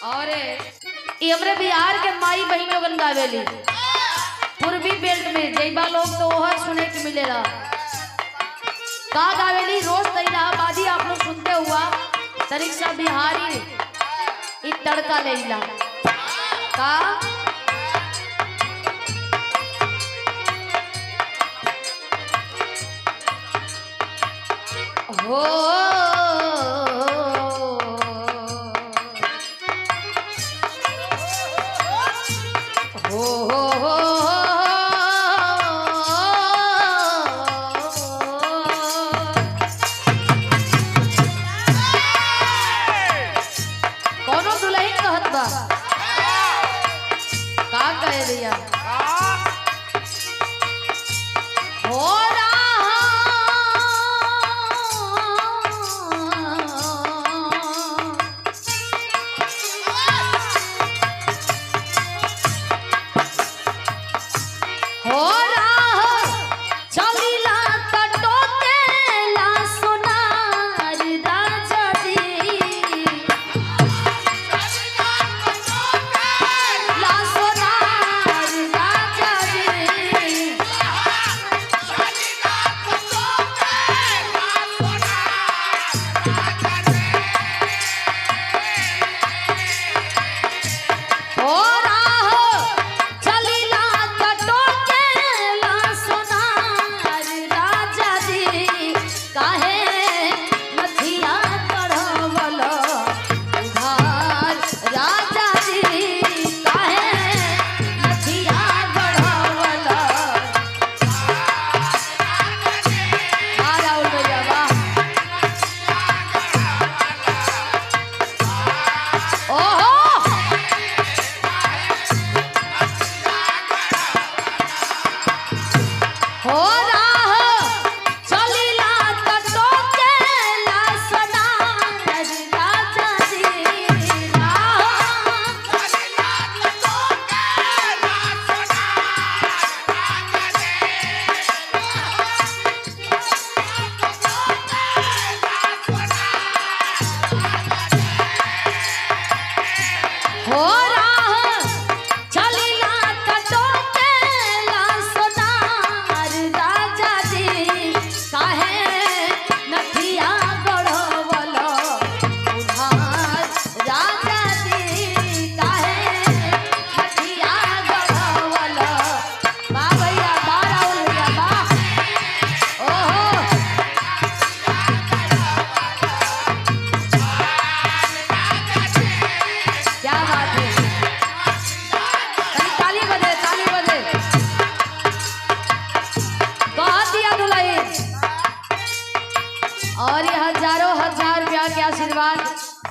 और ये हमरे बिहार के माई बहन लोगन गावेली पूर्वी बेल्ट में जैबा लोग तो वह सुने के मिलेला का गावेली रोज इलाहाबादी आप लोग सुनते हुआ तरीका बिहारी इ तड़का लेला का हो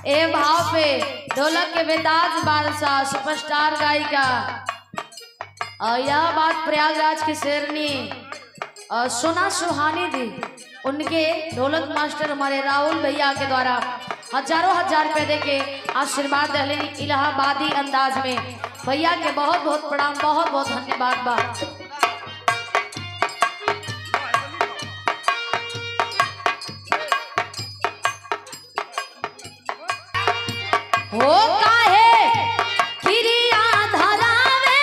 ए भाव पे ढोलक के बेताज बादशाह सुपरस्टार गायिका और यह बात प्रयागराज की शेरनी सोना सुहानी दी उनके ढोलक मास्टर हमारे राहुल भैया के द्वारा हजारों हजार रुपए देके आशीर्वाद दिले इलाहाबादी अंदाज में। भैया के बहुत बहुत प्रणाम, बहुत बहुत धन्यवाद बा। हो काहे किरिया धरावे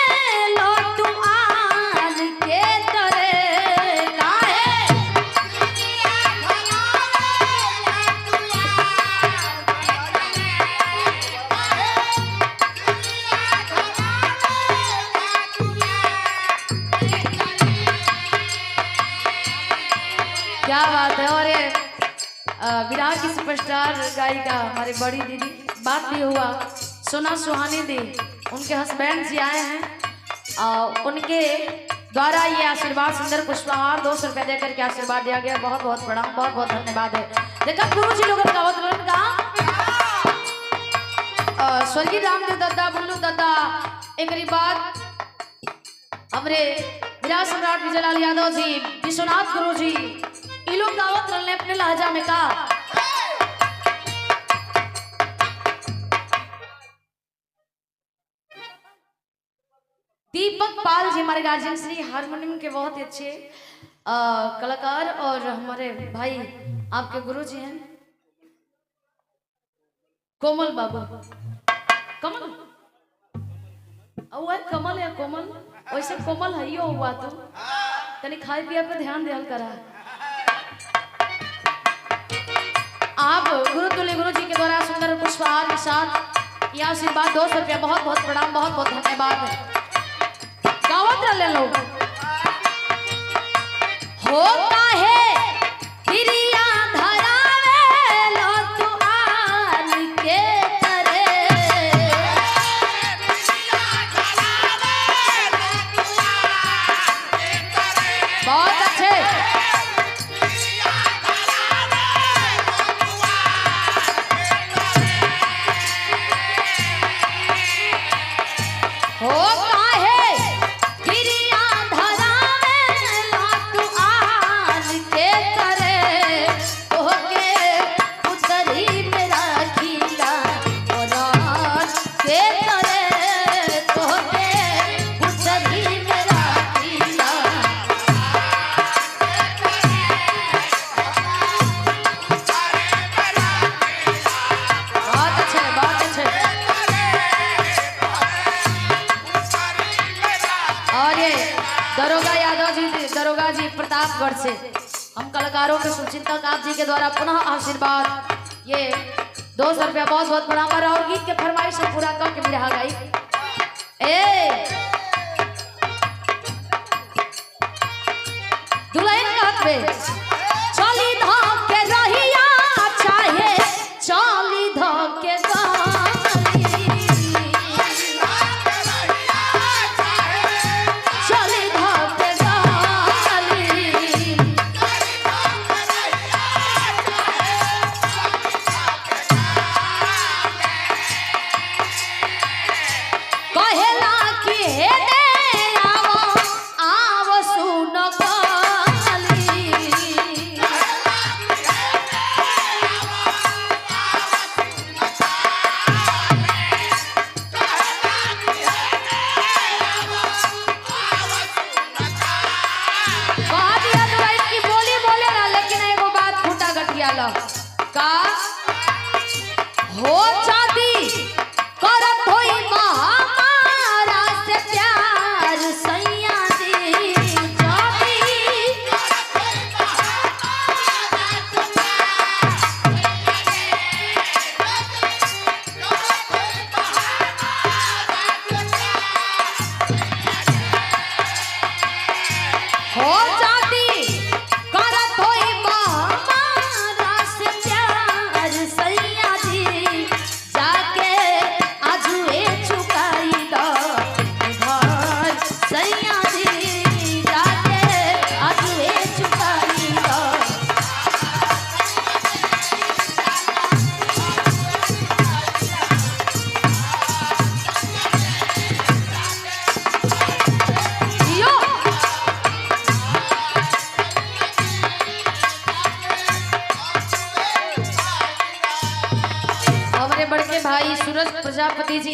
लोटू आन के तरे काहे किरिया धरावे लोटू आन के तरे क्या बात है। और विराट की सुपरस्टार गायिका हमारी बड़ी दीदी बात भी हुआ सोना सुहानी दी उनके हस्बैंड जी आए हैं और उनके द्वारा ये आशीर्वाद सुंदर पुष्पहार 200 रुपए देकर के आशीर्वाद दिया गया। बहुत बहुत प्रणाम, बहुत बहुत धन्यवाद है। देखा गुरु जी लोगों का स्वर्गीय रामदेव दादा बुल्लू दादा एक बात हमारे विराट सम्राट विजयलाल यादव जी विश्वनाथ गुरु जी ये लोग दावत रहे अपने लहजा में कहा दीपक पाल जी हमारे गार्जियन श्री हारमोनियम के बहुत ही अच्छे कलाकार और हमारे भाई आपके गुरु जी हैं कोमल बाबू कमल है कमल है कोमल वैसे कोमल है यो हुआ तू तनी खाए पिए पे ध्यान दिया करा। आप गुरु तुल्य गुरु जी के द्वारा सुंदर पुष्पहार के साथ यह आशीर्वाद 200 रुपया बहुत बहुत प्रणाम बहुत बहुत धन्यवाद। गावत रहे लोग होता है हिरिया धरावे लो तू आन के करे बहुत अच्छे होता है हिरिया धरावे लो तू आन के करे तोहके उतरी मेरा खीला और के करे तोहके उतरी मेरा खीला। बहुत अच्छे बहुत अच्छे। और ये दरोगा यादव जी दरोगा जी प्रतापगढ़ से हम कलाकारों के शुभचिंतक आप जी के द्वारा पुनः आशीर्वाद ये 200 रुपया बहुत बहुत प्रणाम और गीत के फरमाइश से पूरा करके बिरहा गाई। ए दुल्हन के हाथ में चली धोके रहिया चाहे चली धोके गाली चली धोके गाली कहेला कि हे दे आवो सुन गाली कहा दिया तो इसकी बोली बोले ना लेकिन एगो बात फूटा गठिया लो का हो चाहती करत होई महामारा से प्यार सैया दी जाती हो जाती करत होई महामारा से प्यार सैया दी जाके आजुए चुकाई दो घर सैया दी जाके आजुए चुकाई दो। यो हमारे बड़के भाई सूरज प्रजापति जी